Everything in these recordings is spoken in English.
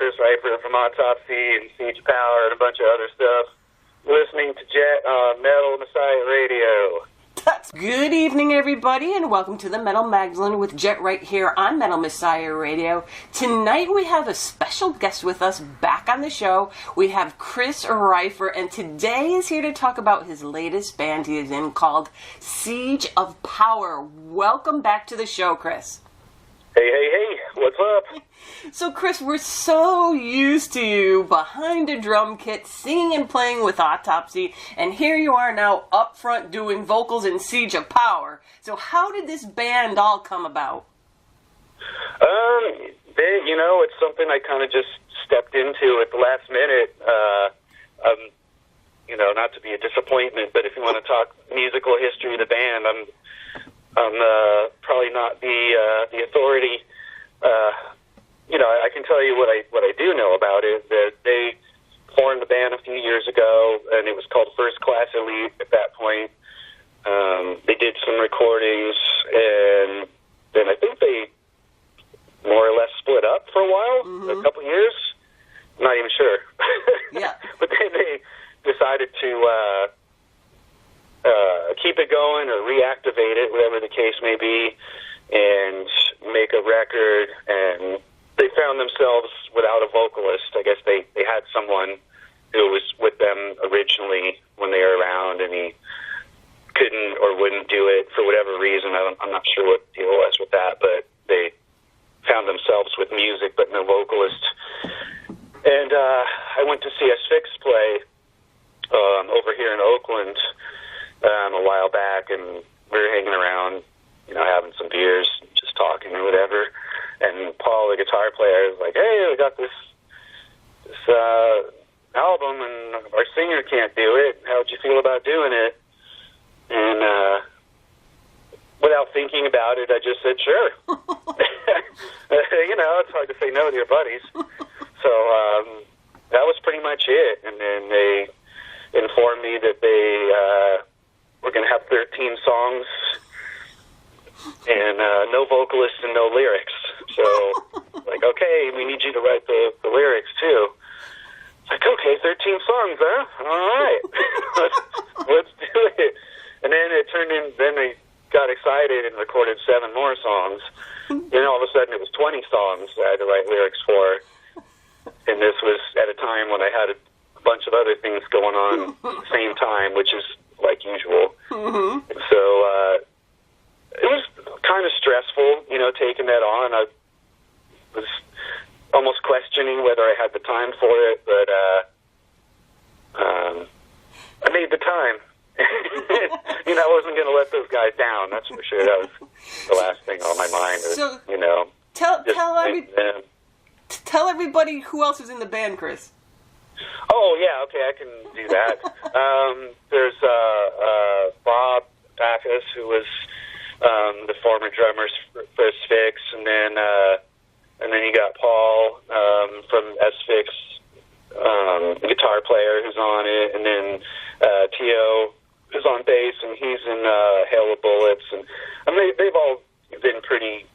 Chris Reifert from Autopsy and Siege Power and a bunch of other stuff. Listening to Jet on Metal Messiah Radio. Good evening, everybody, and welcome to the Metal Magdalene with Jet right here on Metal Messiah Radio. Tonight we have a special guest with us back on the show. We have Chris Reifert, and today is here to talk about his latest band he is in called Siege of Power. Welcome back to the show, Chris. Hey, what's up? So, Chris, we're so used to you behind a drum kit, singing and playing with Autopsy, and here you are now up front doing vocals in Siege of Power. So how did this band all come about? It's something I kind of just stepped into at the last minute. Not to be a disappointment, but if you want to talk musical history of the band, I'm probably not the authority. I can tell you what I do know about it. That they formed the band a few years ago, and it was called First Class Elite at that point. They did some recordings, and then I think they more or less split up for a while, a couple years. I'm not even sure. Yeah. But then they decided to keep it going or reactivate it, whatever the case may be, and make a record. And they found themselves without a vocalist. I guess they had someone who was with them originally when they were around, and he couldn't or wouldn't do it for whatever reason. I'm not sure what the deal was with that, but they found themselves with music but no vocalist. And I went to see Asphyx play over here in Oakland a while back, and we were hanging around, having some beers, just talking or whatever. And Paul, the guitar player, was like, "Hey, I got this album, and our singer can't do it. How'd you feel about doing it?" And without thinking about it, I just said, "Sure." It's hard to say no to your buddies. So that was pretty much it. And then they informed me that they were going to have 13 songs and no vocalists and no lyrics. So, okay, we need you to write the lyrics, too. It's okay, 13 songs, huh? All right. let's do it. And then it turned in, then they got excited and recorded 7 more songs. Then all of a sudden it was 20 songs that I had to write lyrics for. And this was at a time when I had a bunch of other things going on at the same time, which is like usual. Mm-hmm. And so it was kind of stressful, taking that on. I was almost questioning whether I had the time for it, but I made the time. I wasn't going to let those guys down, that's for sure. That was the last thing on my mind. So, tell everybody who else is in the band, Chris. Oh, yeah, okay, I can do that. There's Bob Bagchus, who was the former drummer for Asphyx, and then you got Paul from Asphyx, the guitar player who's on it, and then Theo is on bass, and he's in Hail of Bullets, and they've all been pretty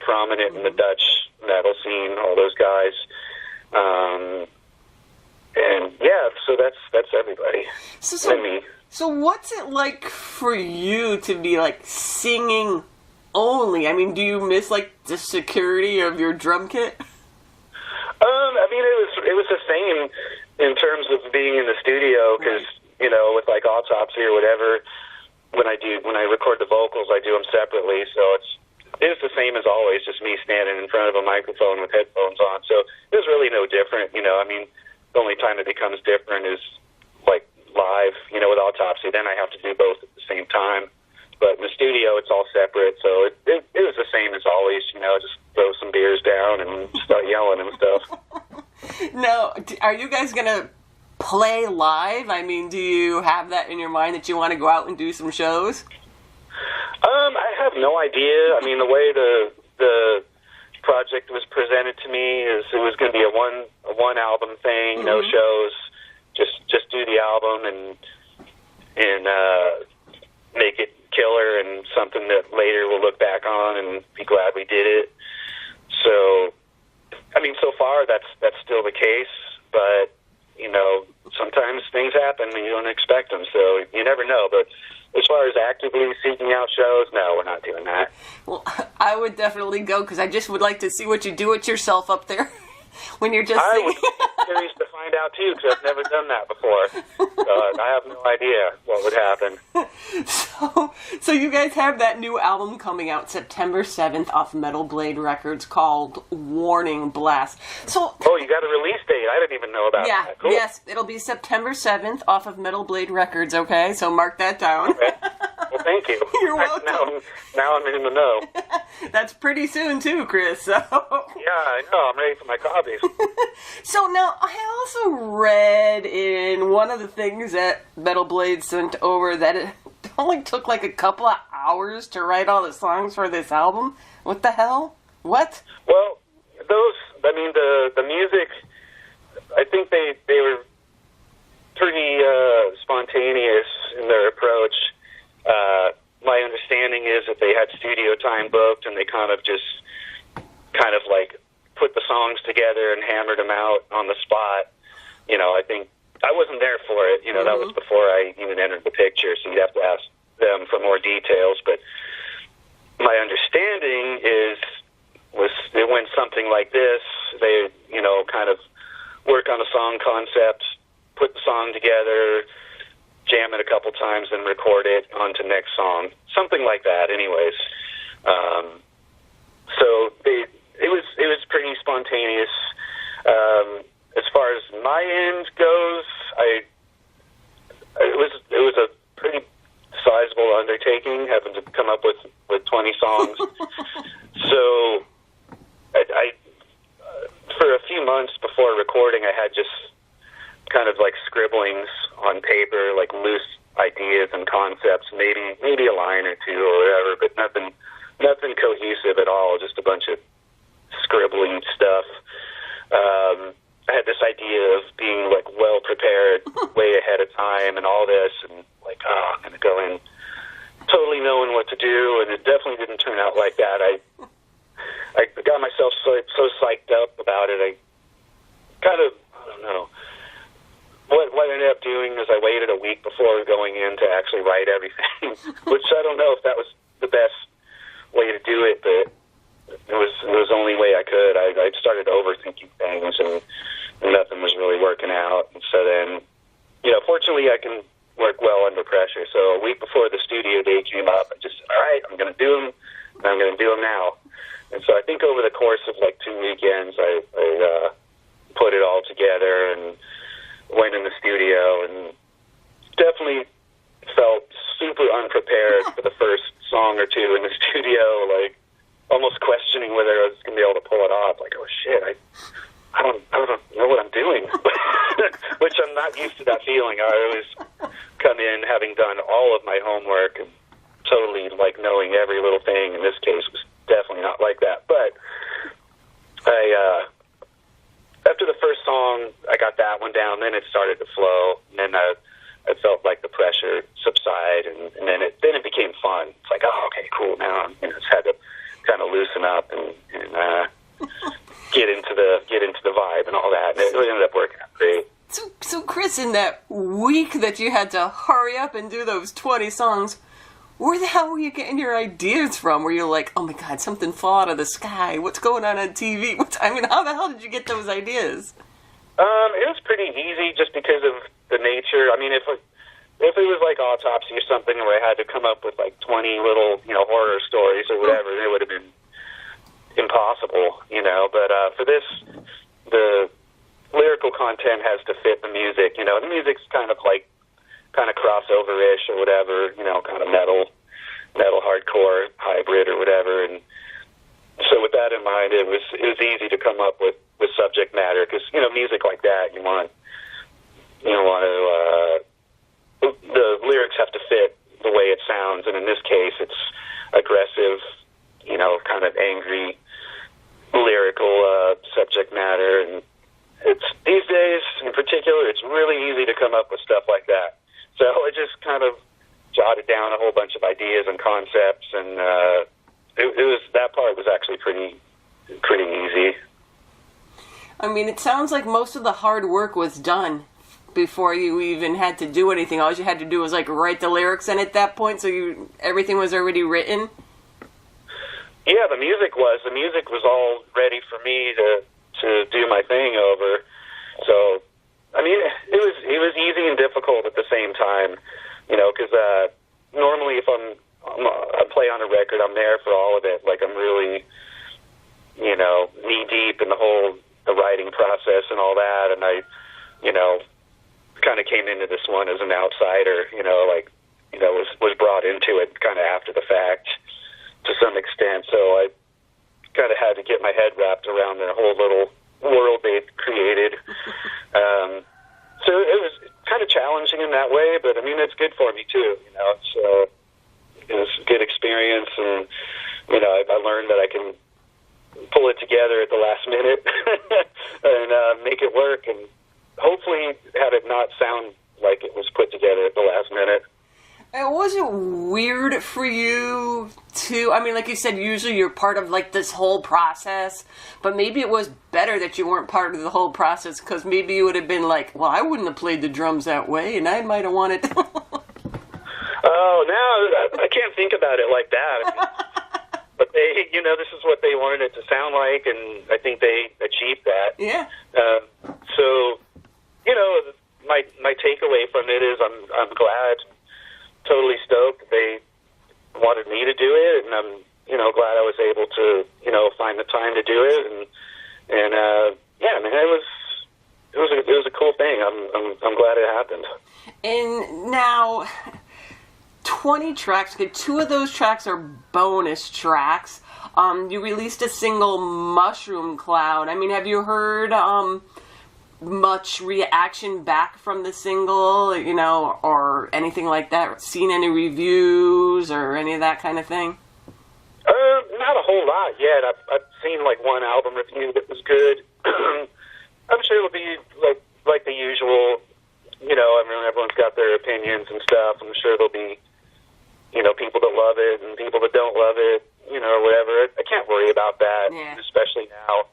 prominent in the Dutch metal scene, all those guys. And yeah, so that's everybody. And me. So what's it like for you to be singing only? I mean, do you miss the security of your drum kit? It was the same in terms of being in the studio, because with Autopsy or whatever, when I record the vocals, I do them separately, so it's the same as always, just me standing in front of a microphone with headphones on. So there's really no different, The only time it becomes different is live, with Autopsy. Then I have to do both at the same time. But in the studio, it's all separate, so it was the same as always. Just throw some beers down and start yelling and stuff. Now, are you guys gonna play live? I mean, do you have that in your mind that you want to go out and do some shows? I have no idea. The way the project was presented to me is it was going to be a one album thing, no shows, just do the album and make it killer and something that later we'll look back on and be glad we did it. So I mean, so far that's still the case, but you know, sometimes things happen and you don't expect them, so you never know. But as far as actively seeking out shows, no, we're not doing that. Well, I would definitely go because I just would like to see what you do with yourself up there when you're just singing. I was curious to find out too because I've never done that before. So I have no idea what would happen. So you guys have that new album coming out September 7th off Metal Blade Records called Warning Blast. So you got a release date. I didn't even know about that. Cool. Yes, it'll be September 7th off of Metal Blade Records, okay? So mark that down. Okay. Well, thank you. You're welcome. Now I'm in the know. That's pretty soon too, Chris. So. Yeah, I know. I'm ready for my copies. So now, I also read in one of the things that Metal Blade sent over that it only took like a couple of hours to write all the songs for this album. What the hell? What? Well, the music, I think they were pretty spontaneous in their approach. My understanding is that they had studio time booked and they kind of like put the songs together and hammered them out on the spot. You know, I think I wasn't there for it. You know, that was before I even entered the picture, so you'd have to ask them for more details. But my understanding was it went something like this. They, you know, kind of work on a song concept, put the song together, jam it a couple times, and record it onto next song. Something like that, anyways. So it was pretty spontaneous. As far as my end goes, it was a pretty sizable undertaking, having to come up with 20 songs. So I for a few months before recording, I had just kind of like scribblings on paper, like loose ideas and concepts, maybe a line or two or whatever, but nothing cohesive at all, just a bunch of scribbling stuff. I had this idea of being like well prepared way ahead of time and all this, and like, I'm going to go in totally knowing what to do, and it definitely didn't turn out like that. I got myself so psyched up about it. I don't know. What I ended up doing is I waited a week before going in to actually write everything, which I don't know if that was the best way to do it, but it was the only way I could. I started overthinking things, and nothing was really working out. And so then, you know, fortunately I can work well under pressure. So a week before the studio day came up, I just, all right, I'm going to do them, and I'm going to do them now. And so I think over the course of like 2 weekends, I put it all together and went in the studio, and definitely felt super unprepared for the first song or two in the studio, like almost questioning whether I was going to be able to pull it off. Like, oh shit, I don't know what I'm doing, which I'm not used to that feeling. I always come in having done all of my homework and totally like knowing every little thing. In this case, was definitely not like that. But after the first song, I got that one down. Then it started to flow, and then I felt like the pressure subside, and then it became fun. It's like, oh, okay, cool. Now I just had to kind of loosen up and get into the vibe and all that. And it ended up working out great. So Chris, in that week that you had to hurry up and do those 20 songs, where the hell were you getting your ideas from? Were you like, oh my God, something fell out of the sky? What's going on TV? How the hell did you get those ideas? It was pretty easy just because of the nature. I mean, if it was like Autopsy or something where I had to come up with like 20 little, you know, horror stories or whatever, it would have been impossible, you know. But for this, the lyrical content has to fit the music. You know, the music's kind of crossover-ish or whatever, you know, kind of metal hardcore hybrid or whatever. And so with that in mind, it was easy to come up with subject matter, because, you know, music like that, you want to the lyrics have to fit the way it sounds, and in this case, it's aggressive, you know, kind of angry, lyrical subject matter, and it's these days, in particular, it's really easy to come up with stuff like that. So I just kind of jotted down a whole bunch of ideas and concepts, and it was that part was actually pretty easy. I mean, it sounds like most of the hard work was done before you even had to do anything. All you had to do was like write the lyrics in at that point, so everything was already written. Yeah, the music was all ready for me to do my thing over. So, I mean, it was easy and difficult at the same time, because normally if I play on a record, I'm there for all of it. Like I'm really, knee deep in the writing process and all that, and I, kind of came into this one as an outsider, was brought into it kind of after the fact to some extent. So I kind of had to get my head wrapped around the whole little world they've created. So it was kind of challenging in that way, but I mean, it's good for me too, So it was a good experience, and, I learned that I can pull it together at the last minute and make it work, and hopefully have it not sound like it was put together at the last minute. And was it weird for you to, I mean, like you said, usually you're part of like this whole process, but maybe it was better that you weren't part of the whole process, because maybe you would have been like, well, I wouldn't have played the drums that way, and I might have wanted Oh, no, I can't think about it like that. I mean, but they, this is what they wanted it to sound like, and I think they achieved that. Yeah. So, my takeaway from it is I'm glad, totally stoked that they wanted me to do it, and I'm, glad I was able to, find the time to do it, and yeah, man, it was a cool thing. I'm glad it happened. And now, 20 tracks. Okay, 2 of those tracks are bonus tracks. You released a single, Mushroom Cloud. I mean, have you heard much reaction back from the single, or anything like that? Seen any reviews or any of that kind of thing? Not a whole lot yet. I've seen like one album review that was good. I'm sure it'll be like the usual. I mean, everyone's got their opinions and stuff. I'm sure there'll be, people that love it and people that don't love it, or whatever. I can't worry about that, especially now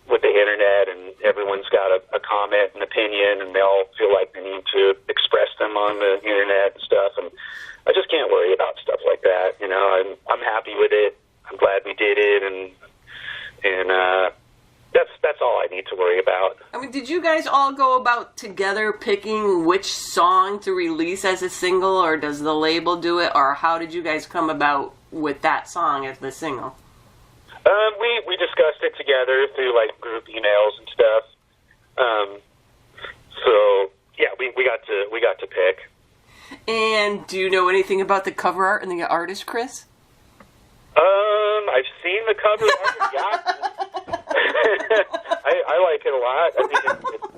with the internet and everyone's got a comment, an opinion, and they all feel like they need to express them on the internet and stuff. And I just can't worry about stuff like that. I'm happy with it. I'm glad we did it, and that's all I need to worry about. I mean, did you guys all go about together picking which song to release as a single, or does the label do it, or how did you guys come about with that song as the single? We discussed it together through like group emails and stuff. So yeah, we got to pick. And do you know anything about the cover art and the artist, Chris? I've seen the cover art. Yeah. I like it a lot. I think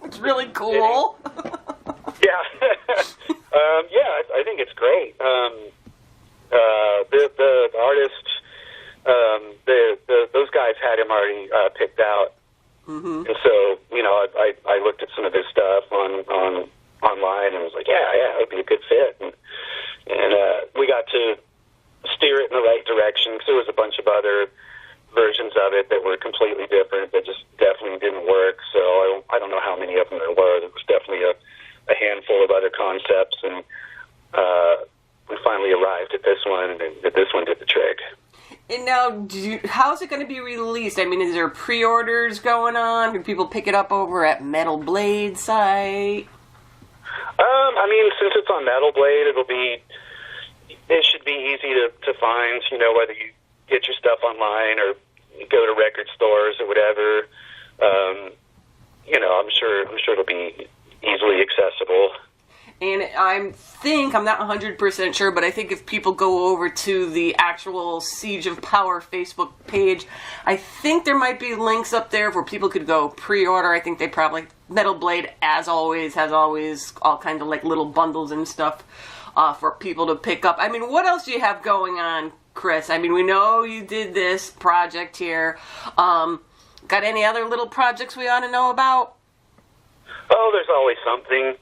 it's really cool. Yeah. Yeah, I think it's great. The artist, those guys had him already picked out, and so I looked at some of his stuff online and was like, yeah, it would be a good fit, and we got to steer it in the right direction, because there was a bunch of other versions of it that were completely different that just definitely didn't work. So I don't know how many of them there were. There was definitely a handful of other concepts, and we finally arrived at this one, and this one did the trick. And now, how's it going to be released? I mean, is there pre-orders going on? Can people pick it up over at Metal Blade site? I mean, since it's on Metal Blade, it should be easy to find, whether you get your stuff online or go to record stores or whatever. I'm sure it'll be easily accessible. And I'm not 100% sure, but I think if people go over to the actual Siege of Power Facebook page, I think there might be links up there where people could go pre-order. I think they probably, Metal Blade, as always, has all kinds of like little bundles and stuff for people to pick up. I mean, what else do you have going on, Chris? I mean, we know you did this project here. Got any other little projects we ought to know about? Oh, there's always something.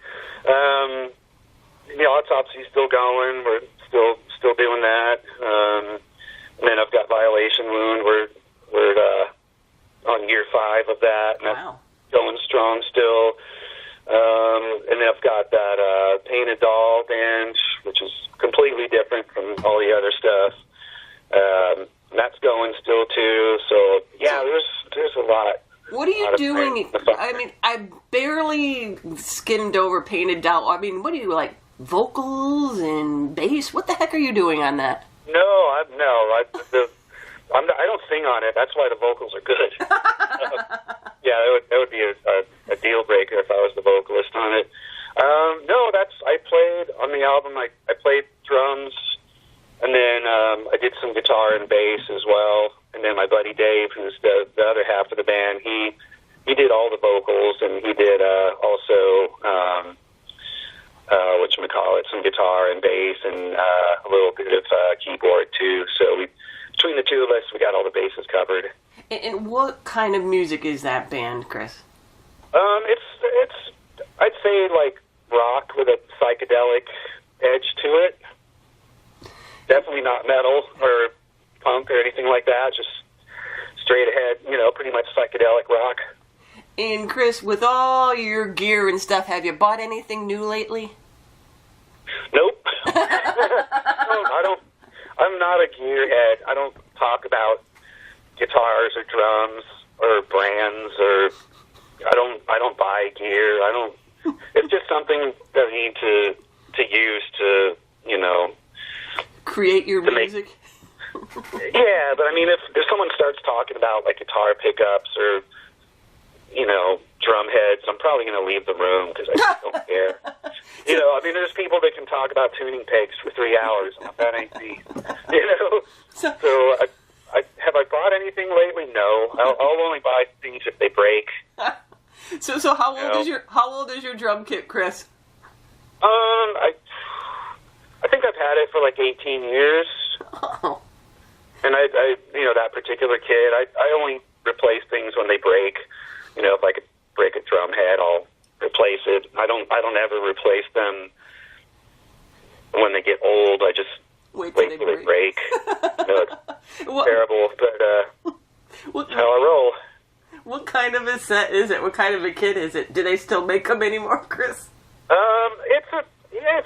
Autopsy's still going. We're still doing that. And then I've got Violation Wound. We're on year 5 of that. And wow. going strong still. And then I've got that Painted Doll band, which is completely different from all the other stuff. That's going still too. So yeah, there's a lot. What are you doing? I mean, I barely skimmed over Painted Doll. I mean, what do you like? Vocals and bass? What the heck are you doing on that? I don't sing on it. That's why the vocals are good. Yeah, that would be a deal breaker if I was the vocalist on it. No, I played on the album. I played drums, and then I did some guitar and bass as well. And then my buddy Dave, who's the other half of the band, he did all the vocals, and he did also whatchamacallit, some guitar and bass, and a little bit of keyboard too. So between the two of us, we got all the bases covered. And what kind of music is that band, Chris? It's I'd say like rock with a psychedelic edge to it. Definitely not metal or punk or anything like that. Just straight ahead, pretty much psychedelic rock. And Chris, with all your gear and stuff, have you bought anything new lately? Nope. No, I don't. I'm not a gearhead. I don't talk about guitars or drums or brands, or I don't buy gear. It's just something that I need to use to create your music. Yeah, but I mean, if someone starts talking about like guitar pickups or drum heads, I'm probably going to leave the room because I just don't care. I mean, there's people that can talk about tuning pegs for 3 hours, and that ain't me. So have I bought anything lately? No. I'll only buy things if they break. So how old is your drum kit, Chris? I think I've had it for like 18 years. Oh. And I that particular kit, I only replace things when they break. If I could break a drum head, I'll replace it. I don't ever replace them when they get old. I just wait till they break. It's terrible, but that's how I roll. What kind of a set is it? What kind of a kit is it? Do they still make them anymore, Chris?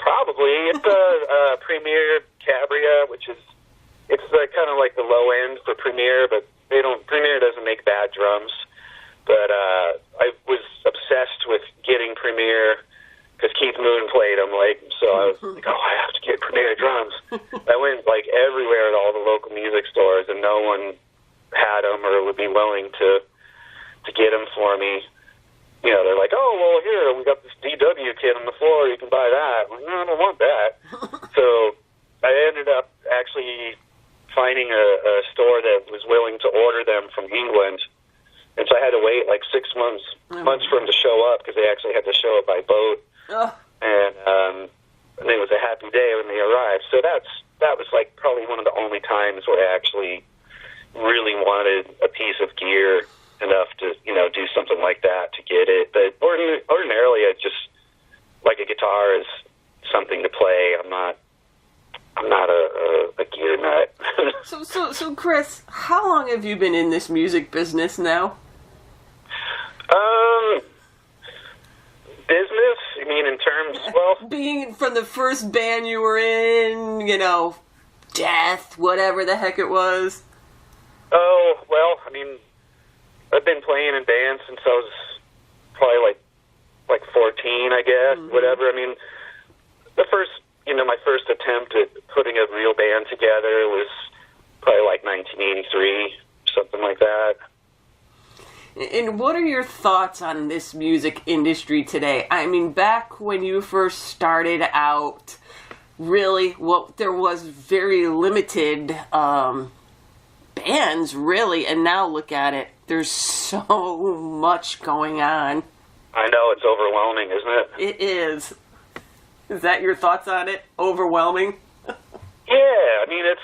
Probably. It's a Premier Cabria, which is kind of like the low end for Premier, but Premier doesn't make bad drums. But I was obsessed with getting Premier because Keith Moon played them, so I was like, I have to get Premier drums. I went everywhere at all the local music stores, and no one had them or would be willing to get them for me. They're like, oh, well, here, we got this DW kit on the floor, you can buy that. I'm like, no, I don't want that. So I ended up actually finding a store that was willing to order them from England. And so I had to wait 6 months for them to show up because they actually had to show up by boat. And it was a happy day when they arrived. So that was probably one of the only times where I actually really wanted a piece of gear enough to do something like that to get it. But ordinarily, I just a guitar is something to play. I'm not a gear nut. So Chris, how long have you been in this music business now? Business? You mean in terms, being from the first band you were in, Death, whatever the heck it was. Oh, well, I mean, I've been playing in bands since I was probably like 14, I guess, whatever. I mean, the first, my first attempt at putting a real band together was probably 1983, something like that. And what are your thoughts on this music industry today? I mean, back when you first started out, really, there was very limited bands, really, and now look at it. There's so much going on. I know, it's overwhelming, isn't it? It is. Is that your thoughts on it? Overwhelming? Yeah, I mean, it's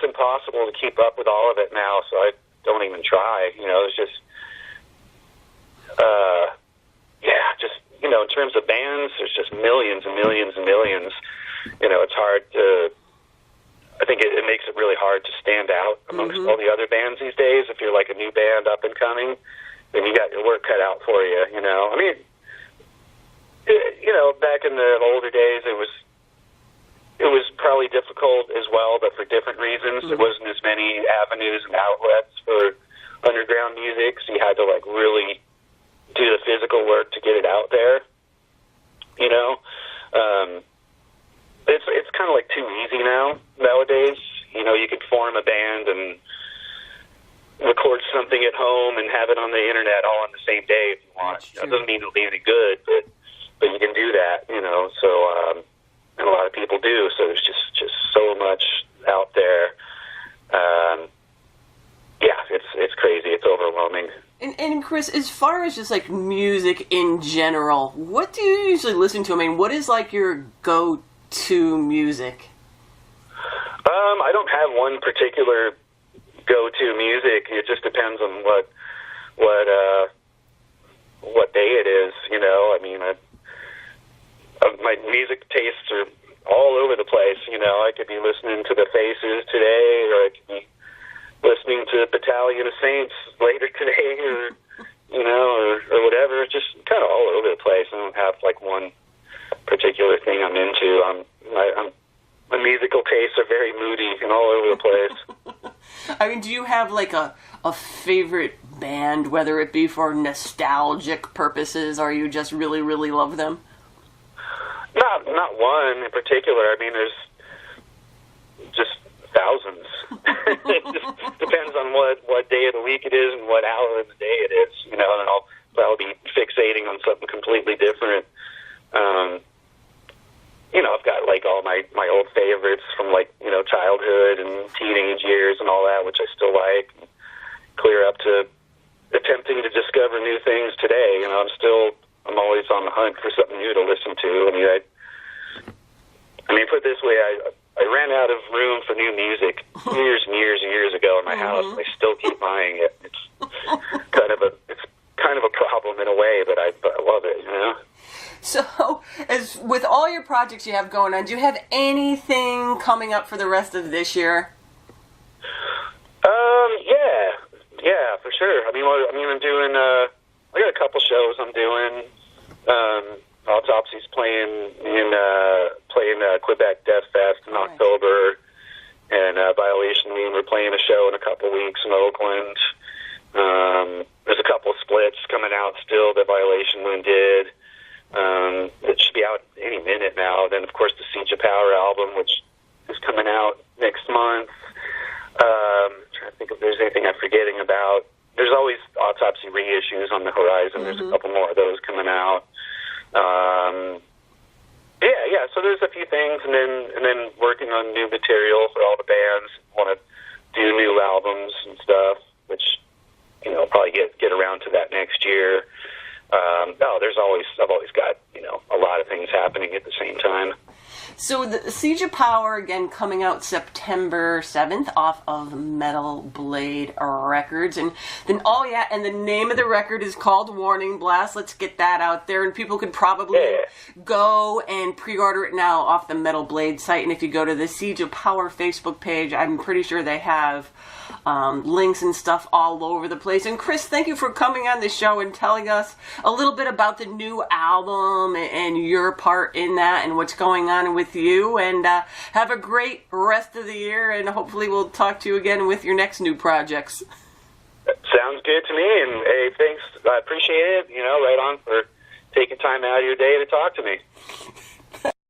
impossible to keep up with all of it now, so I don't even try. It's just, in terms of bands, there's just millions and millions and millions. It's hard to, I think it makes it really hard to stand out amongst all the other bands these days if you're a new band up and coming. then you got your work cut out for you. You know, I mean, back in the older days, it was probably difficult as well, but for different reasons. There wasn't as many avenues and outlets for underground music, so you had to like really do the physical work to get it out there. You know, it's kind of like too easy nowadays. You know, you could form a band and record something at home and have it on the internet all on the same day if you want. It doesn't mean it'll be any good, but you can do that. You know, so and a lot of people do. So there's just so much out there. It's crazy. It's overwhelming. And Chris, as far as just like music in general, what do you usually listen to? I mean, what is like your go-to music? I don't have one particular go-to music. It just depends on what day it is. You know, I mean, my music tastes are all over the place. You know, I could be listening to the Faces today, or I could be listening to Battalion of Saints later today, or whatever. Just kind of all over the place. I don't have like one particular thing I'm into. My musical tastes are very moody and all over the place. I mean, do you have like a favorite band, whether it be for nostalgic purposes, or you just really, really love them? Not one in particular. I mean, there's just thousands. It just depends on what day of the week it is and what hour of the day it is, and I'll be fixating on something completely different. I've got like all my old favorites from like, childhood and teenage years and all that, which I still like, clear up to attempting to discover new things today. I'm always on the hunt for something new to listen to. I mean, put it this way, I ran out of room for new music years and years and years ago in my house. And I still keep buying it. It's kind of a problem in a way, but I love it. So, as with all your projects you have going on, do you have anything coming up for the rest of this year? Yeah, for sure. I mean, I'm doing. I got a couple shows I'm doing. Autopsy's playing Quebec Death Fest in October, and Violation Lean, we're playing a show in a couple weeks in Oakland. There's a couple splits coming out still that Violation Lean did. It should be out any minute now. Then, of course, the Siege of Power album, which is coming out next month. Trying to think if there's anything I'm forgetting about. There's always Autopsy reissues on the horizon. There's a couple more of those coming out. So there's a few things, and then working on new material for all the bands. Want to do new albums and stuff, which I'll probably get around to that next year. I've always got a lot of things happening at the same time. So the Siege of Power, again, coming out September 7th off of Metal Blade Records. And then, and the name of the record is called Warning Blast. Let's get that out there. And people could probably go and pre-order it now off the Metal Blade site. And if you go to the Siege of Power Facebook page, I'm pretty sure they have links and stuff all over the place. And Chris, thank you for coming on the show and telling us a little bit about the new album and your part in that and what's going on with you. And have a great rest of the year, and hopefully we'll talk to you again with your next new projects. Sounds good to me, and hey, thanks. I appreciate it. Right on for taking time out of your day to talk to me.